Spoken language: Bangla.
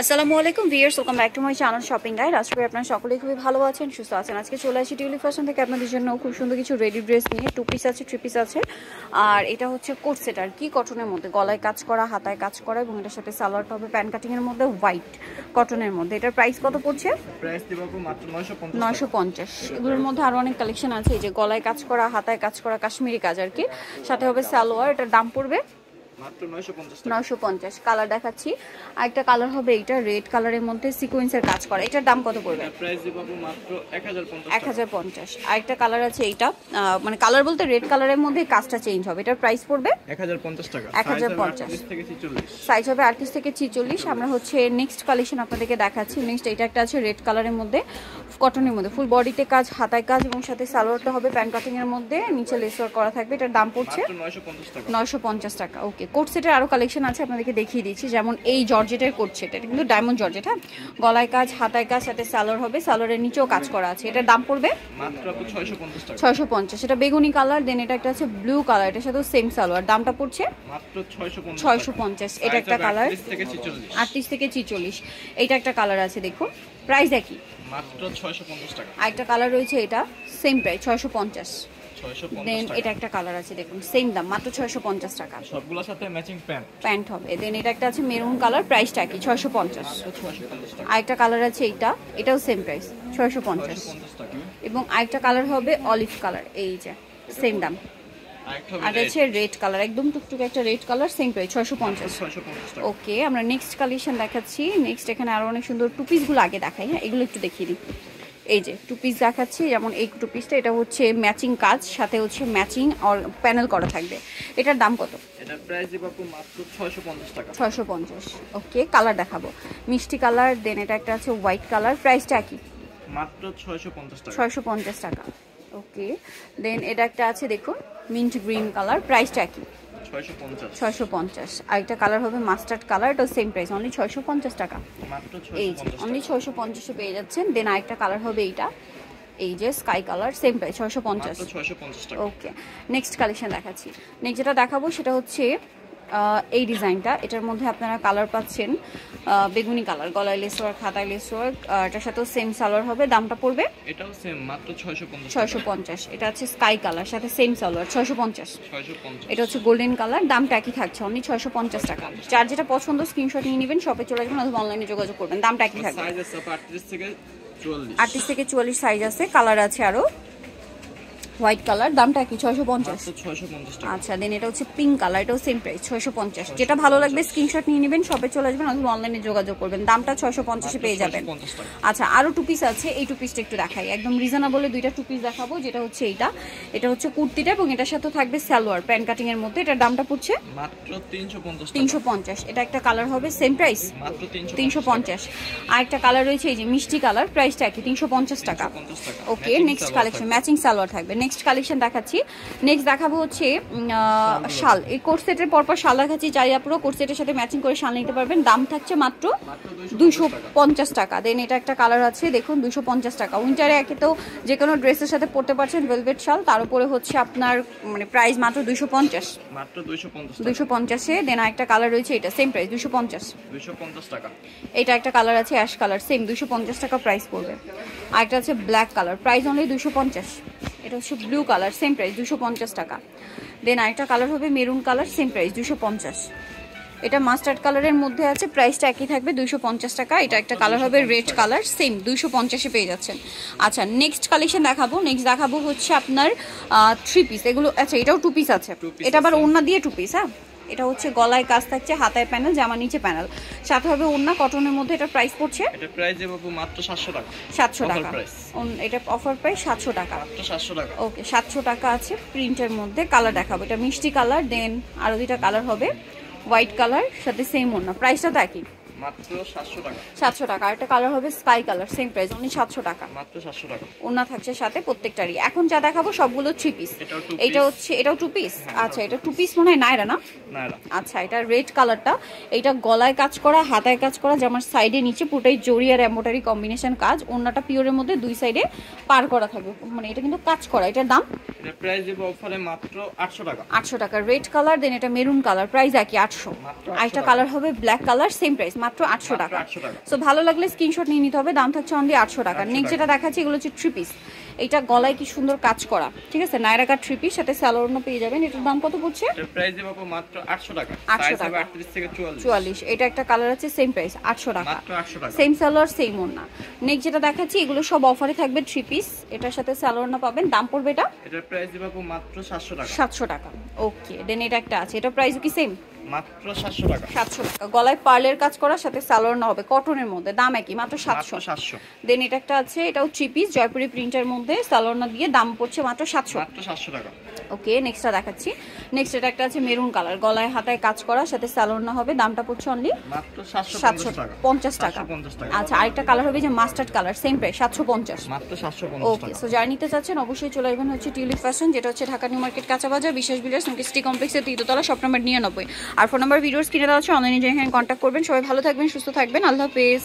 আসসালামু আলাইকুম viewers, welcome back to my channel shopping guide. আশা করি আপনারা সকলেই খুবই ভালো আছেন, সুস্থ আছেন। আজকে চলে আসি টিউলিপ ফ্যাশন থেকে আপনাদের জন্য খুব সুন্দর কিছু রেডি ড্রেস নিয়ে। 2 পিস আছে, 3 পিস আছে। আর এটা হচ্ছে কোট সেট আর কি, কটনের মধ্যে, গলায় কাজ করা, হাতায় কাজ করা, এবং এটার সাথে সালোয়ারটা হবে প্যান কাটিং এর মধ্যে, হোয়াইট কটনের মধ্যে। এটার প্রাইস কত পড়ছে? প্রাইস দিব মাত্র 950। এগুলোর মধ্যে আরো অনেক কালেকশন আছে, এই যে গলায় কাজ করা, হাতায় কাজ করা, কাশ্মীরি কাজ আর কি, সাথে হবে সালোয়ার। এটার দাম পড়বে মাত্র 950। কালার দেখাচ্ছি, আরেকটা কালার হবে এইটা রেড কালারের মধ্যে সিকোয়েন্সের কাজ করা। এটার দাম কত পড়বে? প্রাইস দিব মাত্র 1050। আরেকটা কালার আছে এইটা, মানে কালার বলতে রেড কালারের মধ্যে কাজটা চেঞ্জ হবে। এটার প্রাইস পড়বে 1050 টাকা। 1050 থেকে 46 সাইজ হবে 38 থেকে 46। আমরা হচ্ছে নেক্সট কালেকশন আপনাদেরকে দেখাচ্ছি। নেক্সট এটা একটা আছে রেড কালারের মধ্যে, কটনের মধ্যে, ফুল বডিতে কাজ, হাতায় কাজ, এবং সাথে সালোয়ারটা হবে প্যান কাটিং এর মধ্যে, নিচে লেস ওয়ার্ক করা থাকবে। এটার দাম পড়ছে 950 টাকা। ওকে, কোট সেটের আরো কালেকশন আছে, আপনাদেরকে দেখিয়ে দিচ্ছি। যেমন এই জর্জেটের কোট সেট, এটা কিন্তু ডায়মন্ড জর্জেট, হ্যাঁ, গলায় কাজ, হাতায় কাজ, সাথে সালোয়ার হবে, সালোয়ারের নিচেও কাজ করা আছে। এটার দাম পড়বে মাত্র 650 টাকা। 650। এটা বেগুনি কালার, দেন এটা একটা আছে ব্লু কালার, এটার সাথে সেম সালোয়ার। দামটা পড়ছে মাত্র 650। এটা একটা কালার 38 থেকে 46। এইটা একটা কালার আছে, দেখুন প্রাইস একই, মাত্র 650 টাকা। আরেকটা কালার রয়েছে, এটা সেম প্রাইস 650। 650 দেন টাকা। এটা একটা কালার আছে, দেখুন সেম দাম, মাত্র 650 টাকা। সবগুলোর সাথে ম্যাচিং প্যান্ট হবে। দেন এটা একটা আছে মেরুন কালার, প্রাইসটা কি 650। 650 টাকা। আরেকটা কালার আছে এইটা, এটাও সেম প্রাইস 650। 650 টাকা। এবং আরেকটা কালার হবে অলিভ কালার, এই যে সেম দাম। আর আছে রেড কালার, একদম টুকটুকে একটা রেড কালার, সেম প্রাইস 650। 650 টাকা। ওকে, আমরা নেক্সট কালেকশন দেখাচ্ছি। নেক্সট এখানে আরো অনেক সুন্দর টু পিসগুলো আগে দেখাই, হ্যাঁ, এগুলো একটু দেখিয়ে দিই। এই যে টু পিস দেখাচ্ছি, যেমন এই টু পিসটা, এটা হচ্ছে ম্যাচিং কাজ, সাথে হচ্ছে ম্যাচিং আর প্যানেল করা থাকবে। এটার দাম কত? এটার প্রাইস দিব মাত্র 650 টাকা। 650। ওকে, কালার দেখাবো, মিষ্টি কালার, দেন এটা একটা আছে হোয়াইট কালার, প্রাইসটা কি? মাত্র 650 টাকা। 650 টাকা। ওকে, দেন এটা একটা আছে, দেখুন মিন্ট গ্রিন কালার, প্রাইসটা কি? 650। 650। আরেকটা কালার হবে মাস্টার্ড কালার, এটা সেম প্রাইস, অনলি 650 টাকা। মাত্র এই যে 650 অনলি 650 পেয়ে যাচ্ছেন। দেন আরেকটা কালার হবে এইটা, এই যে স্কাই কালার, সেম প্রাইস 650। মাত্র 650 টাকা। ওকে, নেক্সট কালেকশন দেখাচ্ছি। নেক্সট যেটা দেখাবো সেটা হচ্ছে এই ডিজাইনটা। এটার মধ্যে আপনারা কালার পাচ্ছেন বেগুনি কালার, গলায় লেস ওয়ার্ক, হাতায় লেস ওয়ার্ক, এটার সাথেও সেম সালোয়ার হবে। দামটা পড়বে এটাও সেম মাত্র 650 টাকা। 650। এটা হচ্ছে স্কাই কালার, সাথে সেম সালোয়ার, 650। 650। এটা হচ্ছে গোল্ডেন কালার, দামটা একই থাকছে, অনলি 650 টাকা। যার যেটা পছন্দ স্ক্রিনশট নিয়ে নেবেন, শপে চলে যাবেন অথবা অনলাইনে যোগাযোগ করবেন, দামটা একই থাকবে। সাইজ আছে 38 থেকে 44। 38 থেকে 44 সাইজ আছে, কালার আছে আরো, হোয়াইট কালার, দামটা কি? 650। 650 টাকা। আচ্ছা, দেন এটা হচ্ছে পিঙ্ক কালার, এটাও সেম প্রাইস 650। যেটা ভালো লাগবে স্ক্রিনশট নিয়ে নেবেন, শপে চলে আসবেন অথবা অনলাইনে যোগাযোগ করবেন, দামটা 650 এ পেয়ে যাবেন। আচ্ছা, আরো টু পিস আছে, এই টু পিসটা একটু দেখাই, একদম রিজনেবলে দুইটা টু পিস দেখাবো। যেটা হচ্ছে এইটা, এটা হচ্ছে কুর্তিটা, এবং এটার সাথে থাকবে সালোয়ার প্যান কাটিং এর মধ্যে। এটার দামটা পড়ছে মাত্র 350 টাকা। 350। এটা একটা কালার হবে, সেম প্রাইস মাত্র 350। আর একটা কালার রয়েছে, এই যে মিষ্টি কালার, প্রাইসটা কি? 350 টাকা। 350 টাকা। ওকে, নেক্সট কালেকশন, ম্যাচিং সালোয়ার থাকবে। নেক্সট কালেকশন দেখাচ্ছি। নেক্সট দেখাবো হচ্ছে শাল। এই কোট সেটের পরপর শাল দেখাচ্ছি, চাই আপুরো কোট সেটের সাথে ম্যাচিং করে শাল নিতে পারবেন। দাম থাকছে মাত্র 250 টাকা। দেন এটা একটা কালার আছে, দেখুন 250 টাকা। উইন্টারে একে তো যে কোনো ড্রেসের সাথে পরতে পারছেন, ভেলভেট শাল, তার উপরে হচ্ছে আপনার মানে প্রাইস মাত্র 250। মাত্র 250 টাকা। 250-এ। দেন একটা কালার রয়েছে, এটা সেম প্রাইস 250। 250 টাকা। এটা একটা কালার আছে অ্যাশ কালার, সেম 250 টাকা প্রাইস পড়বে। আর একটা আছে ব্ল্যাক কালার, প্রাইস অনলি 250। এটা হচ্ছে ব্লু কালার, সেম প্রাইস 250 টাকা। দেন আরেকটা কালার হবে মেরুন কালার, সেম প্রাইস 250। এটা মাস্টার্ড কালারের মধ্যে আছে, প্রাইসটা একই থাকবে 250 টাকা। এটা একটা কালার হবে রেড কালার, সেম 250-এ পেয়ে যাচ্ছেন। আচ্ছা, নেক্সট কালেকশন দেখাবো। নেক্সট দেখাবো হচ্ছে আপনার 3 পিস, এগুলো। আচ্ছা, এটাও 2 পিস আছে, এটা আবার ওড়না দিয়ে 2 পিস, হ্যাঁ। এটা হচ্ছে গলায় কাজ থাকছে, হাতায় প্যানেল, জামা নিচে প্যানেল, সাথে হবে ওড়না কটনের মধ্যে। এটা প্রাইস পড়ছে, এটা প্রাইস দেব মাত্র 700 টাকা। 700 টাকা। এটা অফার প্রাইস 700 টাকা। মাত্র 700 টাকা। ওকে, 700 টাকা আছে প্রিন্টের মধ্যে। কালার দেখাবো, এটা মিষ্টি কালার, দেন আরো দুইটা কালার হবে, হোয়াইট কালার, সাথে সেম ওড়না, প্রাইসটা তো একই, মাত্র 700 টাকা। 700 টাকা। আর একটা কালার হবে sky colour, same price, only 700 টাকা। মাত্র 700 টাকা। ওড়না থাকছে সাথে প্রত্যেকটারই। এখন যা দেখাবো সবগুলো 3 পিস। এটা হচ্ছে, এটাও 2 পিস। আচ্ছা, এটা 2 পিস মনে হয় নায়রা না? নায়রা। আচ্ছা, এটা রেড কালারটা, এটা গলায় কাজ করা, হাতায় কাজ করা, জামার সাইডে নিচে পুরোটাই জরি আর এমব্রয়ডারি কম্বিনেশন কাজ। ওড়নাটা পিওরের মধ্যে দুই সাইডে পার করা থাকবে, মানে এটা কিন্তু কাজ করা। এটার দাম, এটা প্রাইস দেব অফারে মাত্র 800 টাকা। 800 টাকা। রেড কালার, দেন এটা মেরুন কালার, প্রাইস একই 800। আরেকটা কালার হবে ব্ল্যাক কালার, সেম প্রাইস মাত্র মাত্র 800 টাকা। 800 টাকা। সো ভালো লাগলে স্ক্রিনশট নিয়ে নিতে হবে, দাম থাকছে অনলি 800 টাকা। নেক্সট যেটা দেখাচ্ছি এগুলো হচ্ছে 3 পিস, এটা গলায় কি সুন্দর কাজ করা, ঠিক আছে, নায়রা কাট 3 পিস, সাথে সালোয়ারও পেয়ে যাবেন। এটার দাম কত পড়ছে? এটার প্রাইস দেব আপু মাত্র 800 টাকা। 800 টাকা। 38 থেকে 44। 44, এটা একটা কালার আছে সেম প্রাইস 800 টাকা, মাত্র 800 টাকা। সেম সালোয়ার সেম ওড়না। নেক্সট যেটা দেখাচ্ছি এগুলো সব অফারে থাকবে 3 পিস, এটার সাথে সালোয়ার পাবেন, দাম পড়বে এটা এটার প্রাইস দেব আপু মাত্র 700 টাকা। 700 টাকা। ওকে, দেন এটা একটা আছে, এটা প্রাইস কি সেম? মাত্র 700 টাকা। 700 টাকা, গলায় পার্লের কাজ করার সাথে সালোয়ার হবে কটনের মধ্যে, দাম একই মাত্র 700। 700। দেন এটা একটা আছে, এটাও 3 পিস জয়পুরি প্রিন্টের মধ্যে সালোয়ার দিয়ে দাম পড়ছে মাত্র 700। মাত্র 700 টাকা। ওকে, নেক্সটটা দেখাচ্ছি। নেক্সট এটা একটা আছে মেরুন কালার, গলায় হাতায় কাজ করা, সাথে সালোয়ার হবে, দামটা পড়ছে অনলি মাত্র 750 টাকা। 750 টাকা। 750 টাকা। আচ্ছা, আরেকটা কালার হবে যে মাস্টার্ড কালার, সেম প্রাইস 750। মাত্র 750 ওকে, টাকা। সো যারা নিতে চাচ্ছেন অবশ্যই চলে আসবেন হচ্ছে টিউলিপ ফ্যাশন, যেটা হচ্ছে ঢাকা নিউ মার্কেট কাঁচা বাজার, বিশেষ বিল্ডার্স সিটি কমপ্লেক্সের 3তলা, শপ নাম্বার 99। আর ফোন নাম্বার ভিডিওস কিনে দেওয়া হচ্ছে, অনলাইনে যেখানে কন্ট্যাক্ট করবেন। সবাই ভালো থাকবেন, সুস্থ থাকবেন, আল্লাহ হাফেজ।